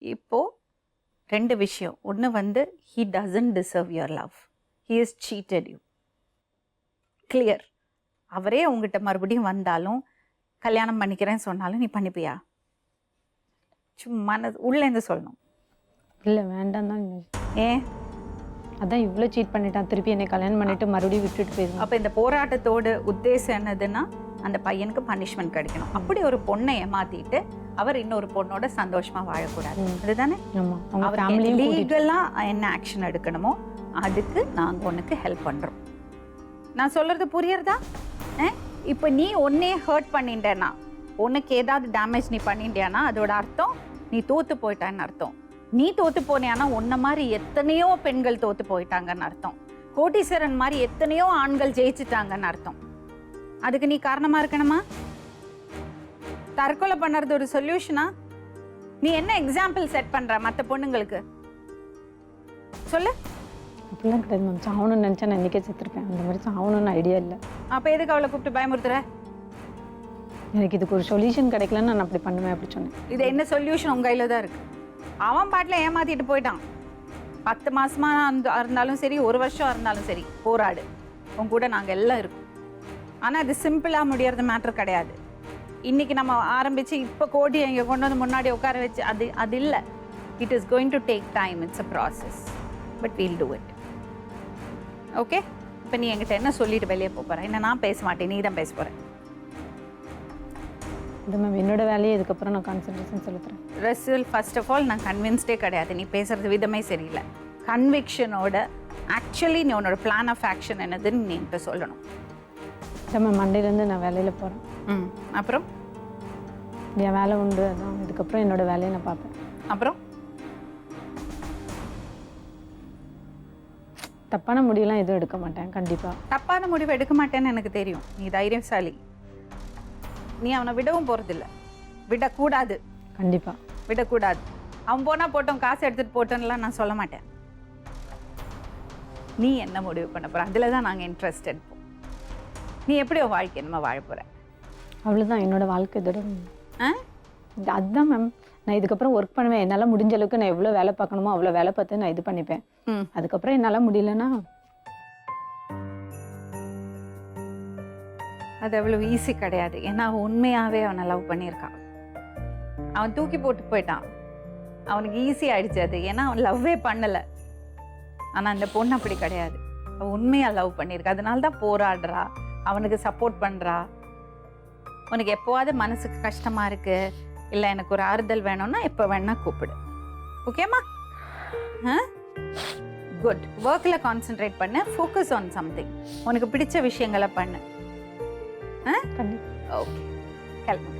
இப்போ 2 விஷயம். ஒன்று வந்து he doesn't deserve your love. He has cheated you. Clear. அவரே உங்ககிட்ட மறுபடியும் வந்தாலும் கல்யாணம் பண்ணிக்கிறேன்னு சொன்னாலும் நீ பண்ணிப்பியா? சும்மா உள்ளேருந்து சொல்லணும். இல்லை வேண்டாம் தான். ஏன்? அதான் இவ்வளோ சீட் பண்ணிட்டான், திருப்பி என்னை கல்யாணம் பண்ணிட்டு மறுபடியும் விட்டுட்டு போயிடுவான். அப்போ இந்த போராட்டத்தோட உத்தேசம் என்னதுன்னா அந்த பையனுக்கு பனிஷ்மெண்ட் கிடைக்கணும். அப்படி ஒரு பொண்ணை ஏமாத்திட்டு அவர் இன்னொரு பொண்ணோட சந்தோஷமா வாழக்கூடாது. அதுதானே? லீகலா என்ன ஆக்ஷன் எடுக்கணுமோ அதுக்கு நாங்க உனக்கு ஹெல்ப் பண்றோம். நான் சொல்றது புரியுறதா? இப்போ நீ ஒன்னே ஹர்ட் பண்ணிட்டேன்னா, உனக்கு ஏதாவது டேமேஜ் நீ பண்ணிட்டியானா அதோட அர்த்தம் நீ தோத்து போயிட்டான்னு அர்த்தம். நீ தோத்து போனியானா உன்ன மாதிரி எத்தனையோ பெண்கள் தோத்து போயிட்டாங்கன்னு அர்த்தம். கோட்டீஸ்வரன் மாதிரி எத்தனையோ ஆண்கள் ஜெயிச்சுட்டாங்கன்னு அர்த்தம். அதுக்கு நீ காரணமா இருக்கணுமா? தற்கொலை பண்ணுறது ஒரு சொல்யூஷனா? நீ என்ன எக்ஸாம்பிள் செட் பண்ற மற்ற பொண்ணுங்களுக்கு? சொல்லு. அப்படிலாம் கிடையாது மேம். சாவணும்னு நினச்சா நான் இன்றைக்கே செத்துருப்பேன். அந்த மாதிரி சாவணும்னு ஐடியா இல்லை. அப்போ எதுக்கு அவளை கூப்பிட்டு பயமுறுத்துற? எனக்கு இதுக்கு ஒரு சொல்யூஷன் கிடைக்கலன்னு நான் அப்படி பண்ணுவேன் அப்படி சொன்னேன். இது என்ன சொல்யூஷன்? உங்க கையில் தான் இருக்கு. அவன் பாட்டில் ஏமாத்திட்டு போயிட்டான். 10 மாசமா இருந்தாலும் சரி, 1 வருஷம் இருந்தாலும் சரி, போராடு. உன் கூட நாங்கள் எல்லாம் இருக்கோம். ஆனால் அது சிம்பிளாக முடியறது மேட்ரு கிடையாது. இன்னைக்கு நம்ம ஆரம்பிச்சு இப்போ கோடி இங்கே கொண்டு வந்து முன்னாடி உட்கார வச்சு அது இல்லை. It is going to take time. It's a process. But we'll do it. Okay? இப்போ நீ என்கிட்ட என்ன சொல்லிட்டு வெளியே போகிற? என்ன நான் பேச மாட்டேன், நீ தான் பேச போகிறேன். இது மேம் என்னோட வேலையை இதுக்கப்புறம் நான் கான்சன்ட்ரேஷன் செலுத்துறேன். ரசூல், ஃபர்ஸ்ட் ஆஃப் ஆல் நான் கன்வின்ஸ்டே கிடையாது. நீ பேசுறது விதமே சரியில்லை. கன்விக்ஷனோட ஆக்சுவலி நீ உன்னோட பிளான் ஆஃப் ஆக்ஷன் என்னதுன்னு நீ என்கிட்ட சொல்லணும். இல்லை மேம், மண்டேலேருந்து நான் வேலையில் போகிறேன். அப்புறம் என் வேலை உண்டு. அதான் இதுக்கப்புறம் என்னோட வேலையை நான் பார்ப்பேன். அப்புறம் தப்பான முடிவெல்லாம் எதுவும் எடுக்க மாட்டேன். கண்டிப்பாக தப்பான முடிவு எடுக்க மாட்டேன்னு எனக்கு தெரியும். நீ தைரியசாலி. நீ அவனை விடவும் போகிறதில்ல. விடக்கூடாது. கண்டிப்பாக விடக்கூடாது. அவன் போனால் போட்டோம், காசு எடுத்துகிட்டு போட்டோன்னெலாம் நான் சொல்ல மாட்டேன். நீ என்ன முடிவு பண்ண போகிற? அதில் தான் நாங்கள் இன்ட்ரெஸ்ட் எடுப்போம். நீ எப்படி உன் வாழ்க்கை என்னமா வாழ போகிற? அவ்வளோதான் என்னோட வாழ்க்கை. இதோட அதுதான் மேம். நான் இதுக்கப்புறம் ஒர்க் பண்ணுவேன். என்னால் முடிஞ்ச அளவுக்கு நான் எவ்வளோ வேலை பார்க்கணுமோ அவ்வளோ வேலை பார்த்து நான் இது பண்ணிப்பேன். அதுக்கப்புறம் என்னால் முடியலன்னா அது அவ்வளோ ஈஸி கிடையாது. ஏன்னா அவன் உண்மையாகவே அவனை லவ் பண்ணியிருக்கான். அவன் தூக்கி போட்டு போயிட்டான். அவனுக்கு ஈஸி ஆயிடுச்சு அது. ஏன்னா அவன் லவ்வே பண்ணலை. ஆனால் அந்த பொண்ணு அப்படி கிடையாது. அவன் உண்மையாக லவ் பண்ணியிருக்கா. அதனால தான் போராடுறா, அவனுக்கு சப்போர்ட் பண்ணுறா. உனக்கு எப்போவாது மனசுக்கு கஷ்டமாக இருக்குது, இல்லை எனக்கு ஒரு ஆறுதல் வேணும்னா எப்போ வேணா கூப்பிடு. ஓகேம்மா? குட். ஒர்க்கில் கான்சென்ட்ரேட் பண்ணு. Focus on something. உனக்கு பிடிச்ச விஷயங்களை பண்ணு. ஓகே, கிளம்பு.